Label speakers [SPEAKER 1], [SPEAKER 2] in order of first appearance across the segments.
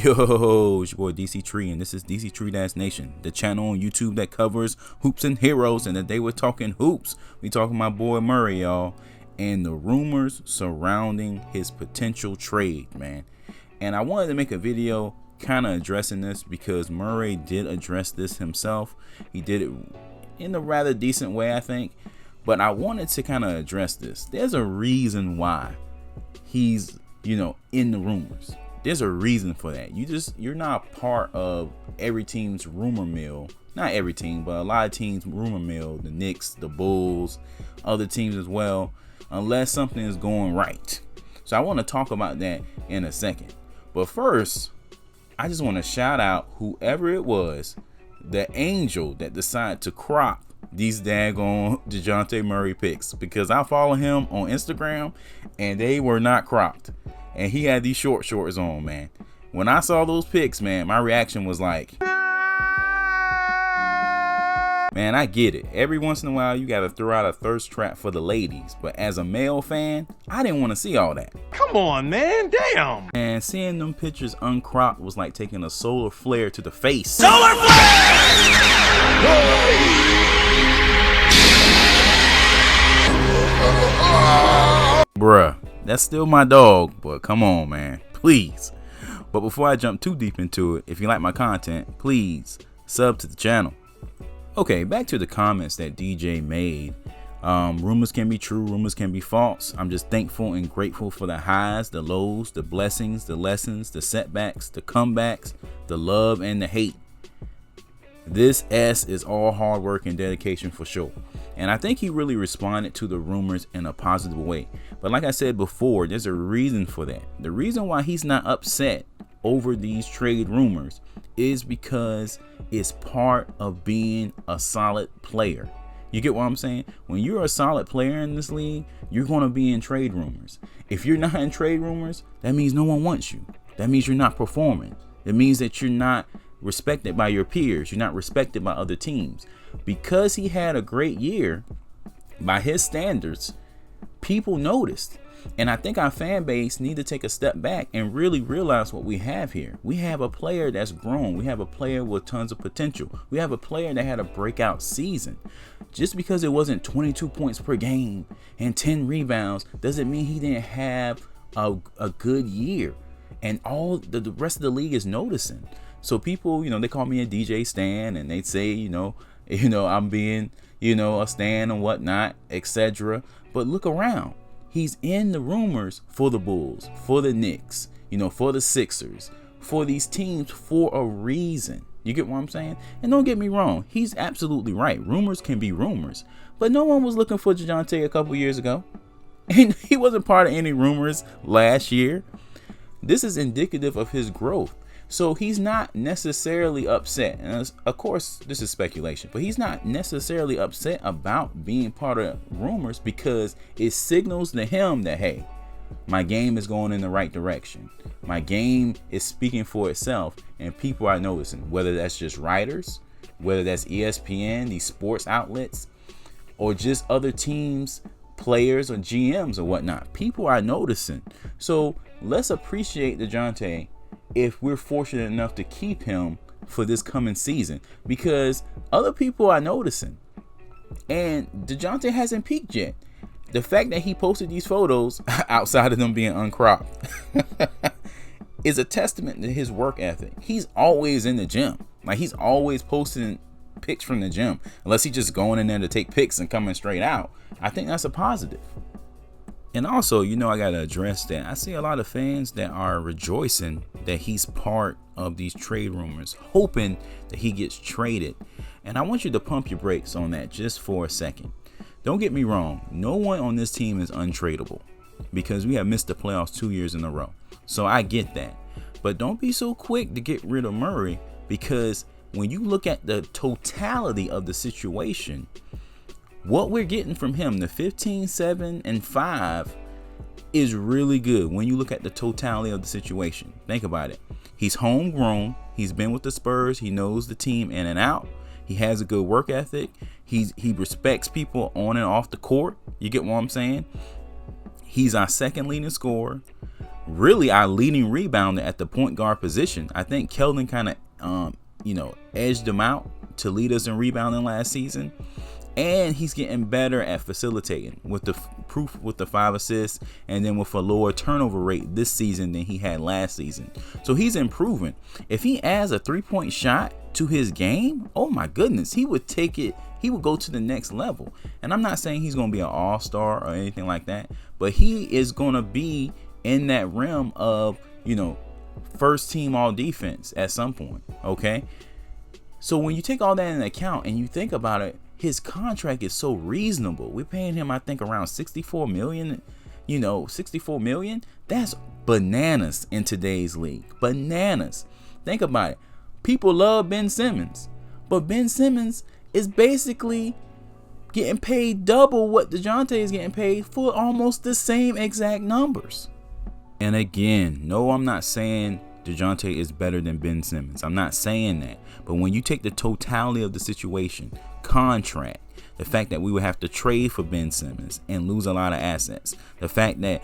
[SPEAKER 1] Yo, it's your boy Dctree, and this is Dctree-Nation, the channel on YouTube that covers hoops and heroes. And today we're talking hoops. We talking my boy Murray, y'all, and the rumors surrounding his potential trade, man. And I wanted to make a video kind of addressing this because Murray did address this himself. He did it in a rather decent way, I think. But I wanted to kind of address this. There's a reason why he's, in the rumors. There's a reason for that. You're not part of every team's rumor mill. Not every team, but a lot of teams' rumor mill. The Knicks, the Bulls, other teams as well, unless something is going right. So I want to talk about that in a second. But first, I just want to shout out whoever it was, the angel that decided to crop these daggone DeJounte Murray pics, because I follow him on Instagram and they were not cropped. And he had these short shorts on, man. When I saw those pics, man, my reaction was like, man, I get it. Every once in a while, you got to throw out a thirst trap for the ladies. But as a male fan, I didn't want to see all that.
[SPEAKER 2] Come on, man. Damn.
[SPEAKER 1] And seeing them pictures uncropped was like taking a solar flare to the face.
[SPEAKER 2] Solar flare!
[SPEAKER 1] Bruh, that's still my dog, but come on, man, please. But before I jump too deep into it, if you like my content, please sub to the channel. Okay, back to the comments that DJ made. Rumors can be true, rumors can be false. I'm just thankful and grateful for the highs, the lows, the blessings, the lessons, the setbacks, the comebacks, the love and the hate. This S is all hard work and dedication for sure. And I think he really responded to the rumors in a positive way. But like I said before, there's a reason for that. The reason why he's not upset over these trade rumors is because it's part of being a solid player. You get what I'm saying? When you're a solid player in this league, you're going to be in trade rumors. If you're not in trade rumors, that means no one wants you. That means you're not performing. It means that you're not respected by your peers. You're not respected by other teams. Because he had a great year, by his standards, people noticed. And I think our fan base need to take a step back and really realize what we have here. We have a player that's grown. We have a player with tons of potential. We have a player that had a breakout season. Just because it wasn't 22 points per game and 10 rebounds doesn't mean he didn't have a good year. And all the rest of the league is noticing. So people, they call me a DJ stan, and they say, I'm being, a stan and whatnot, etc. But look around. He's in the rumors for the Bulls, for the Knicks, for the Sixers, for these teams for a reason. You get what I'm saying? And don't get me wrong. He's absolutely right. Rumors can be rumors. But no one was looking for DeJounte a couple years ago. And he wasn't part of any rumors last year. This is indicative of his growth. So he's not necessarily upset. And of course, this is speculation, but he's not necessarily upset about being part of rumors because it signals to him that, hey, my game is going in the right direction. My game is speaking for itself, and people are noticing, whether that's just writers, whether that's ESPN, these sports outlets, or just other teams, players or GMs or whatnot. People are noticing. So let's appreciate DeJounte if we're fortunate enough to keep him for this coming season, because other people are noticing. And DeJounte hasn't peaked yet. The fact that he posted these photos outside of them being uncropped is a testament to his work ethic. He's always in the gym. Like, he's always posting pics from the gym, unless he's just going in there to take pics and coming straight out. I think that's a positive. And also, I got to address that. I see a lot of fans that are rejoicing that he's part of these trade rumors, hoping that he gets traded. And I want you to pump your brakes on that just for a second. Don't get me wrong. No one on this team is untradeable because we have missed the playoffs 2 years in a row. So I get that. But don't be so quick to get rid of Murray, because when you look at the totality of the situation, what we're getting from him, the 15, 7, and 5, is really good when you look at the totality of the situation. Think about it. He's homegrown. He's been with the Spurs. He knows the team in and out. He has a good work ethic. He respects people on and off the court. You get what I'm saying? He's our second leading scorer. really our leading rebounder at the point guard position. I think Keldon kind of, edged him out to lead us in rebounding last season. And he's getting better at facilitating with the 5 assists, and then with a lower turnover rate this season than he had last season. So he's improving. If he adds a 3-point shot to his game, oh my goodness, he would take it. He would go to the next level. And I'm not saying he's going to be an all-star or anything like that, but he is going to be in that realm of, first team all defense at some point. Okay. So when you take all that into account and you think about it, his contract is so reasonable. We're paying him, I think, around $64 million. $64 million. That's bananas in today's league. Bananas. Think about it. People love Ben Simmons, but Ben Simmons is basically getting paid double what DeJounte is getting paid for almost the same exact numbers. And again, no, I'm not saying DeJounte is better than Ben Simmons. I'm not saying that. But when you take the totality of the situation, contract, the fact that we would have to trade for Ben Simmons and lose a lot of assets, the fact that,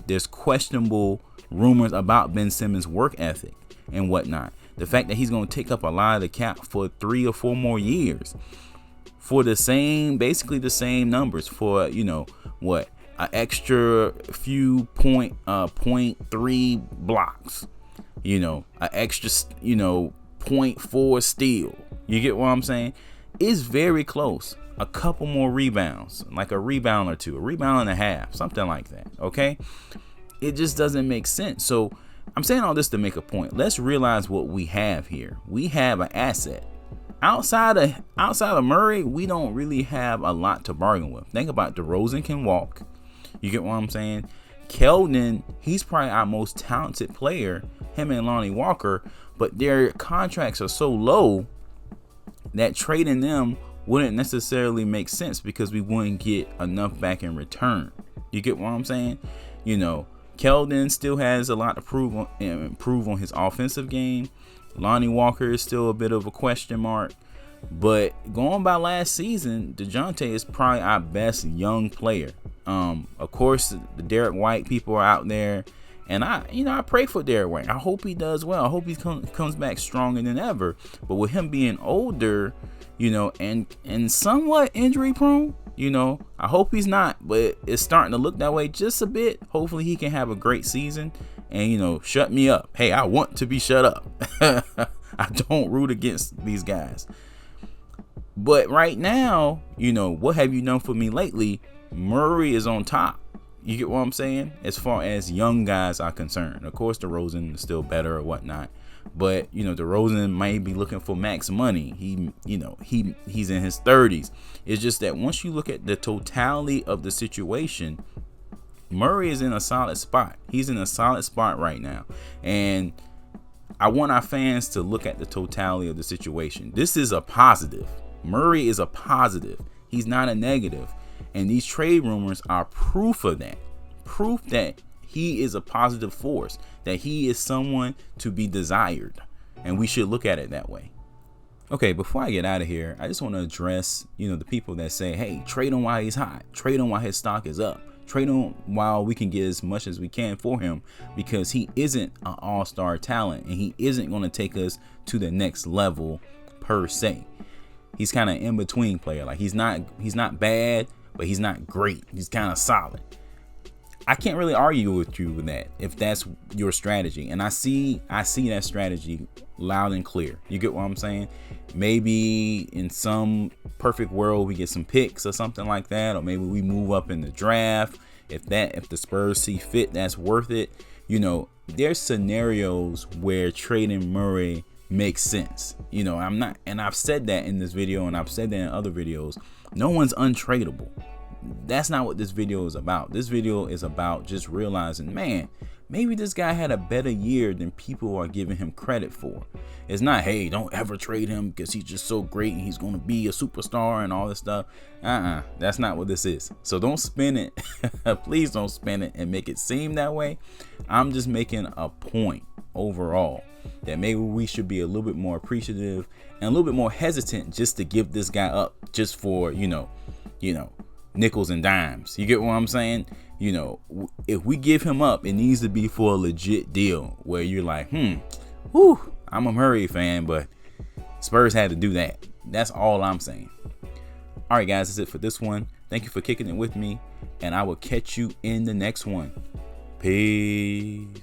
[SPEAKER 1] there's questionable rumors about Ben Simmons' work ethic and whatnot, the fact that he's going to take up a lot of the cap for 3 or 4 more years for basically the same numbers for, an extra few 0.3 blocks, an extra, 0.4 steal. You get what I'm saying? It's very close. A couple more rebounds, like a rebound or two, a rebound and a half, something like that. Okay. It just doesn't make sense. So I'm saying all this to make a point. Let's realize what we have here. We have an asset. Outside of Murray, we don't really have a lot to bargain with. Think about DeRozan can walk. You get what I'm saying? Keldon, he's probably our most talented player, him and Lonnie Walker, but their contracts are so low that trading them wouldn't necessarily make sense because we wouldn't get enough back in return. You get what I'm saying? Keldon still has a lot to improve on his offensive game. Lonnie Walker is still a bit of a question mark. But going by last season, DeJounte is probably our best young player. Of course, the Derek White people are out there. And I pray for Derek White. I hope he does well. I hope he comes back stronger than ever. But with him being older, and somewhat injury prone, I hope he's not. But it's starting to look that way just a bit. Hopefully he can have a great season and, shut me up. Hey, I want to be shut up. I don't root against these guys. But right now, what have you done for me lately? Murray is on top. You get what I'm saying? As far as young guys are concerned. Of course, DeRozan is still better or whatnot. But, DeRozan might be looking for max money. He's in his 30s. It's just that once you look at the totality of the situation, Murray is in a solid spot. He's in a solid spot right now. And I want our fans to look at the totality of the situation. This is a positive. Murray is a positive. He's not a negative. And these trade rumors are proof of that. Proof that he is a positive force, that he is someone to be desired. And we should look at it that way. Okay, before I get out of here, I just want to address, the people that say, hey, trade him while he's hot. Trade him while his stock is up. Trade him while we can get as much as we can for him, because he isn't an all-star talent and he isn't going to take us to the next level per se. He's kind of in between player. Like he's not bad, but he's not great. He's kind of solid. I can't really argue with you with that if that's your strategy. And I see that strategy loud and clear. You get what I'm saying? Maybe in some perfect world we get some picks or something like that, or maybe we move up in the draft. If the Spurs see fit, that's worth it. There's scenarios where trading Murray makes sense. I'm not, and I've said that in this video and I've said that in other videos. No one's untradeable. That's not what this video is about. This video is about just realizing, man, maybe this guy had a better year than people are giving him credit for. It's not, hey, don't ever trade him because he's just so great and he's going to be a superstar and all this stuff. That's not what this is. So don't spin it. Please don't spin it and make it seem that way. I'm just making a point overall that maybe we should be a little bit more appreciative and a little bit more hesitant just to give this guy up just for, nickels and dimes. You get what I'm saying? You know, if we give him up, it needs to be for a legit deal where you're like, whew, I'm a Murray fan, but Spurs had to do that. That's all I'm saying. All right, guys, that's it for this one. Thank you for kicking it with me, and I will catch you in the next one. Peace.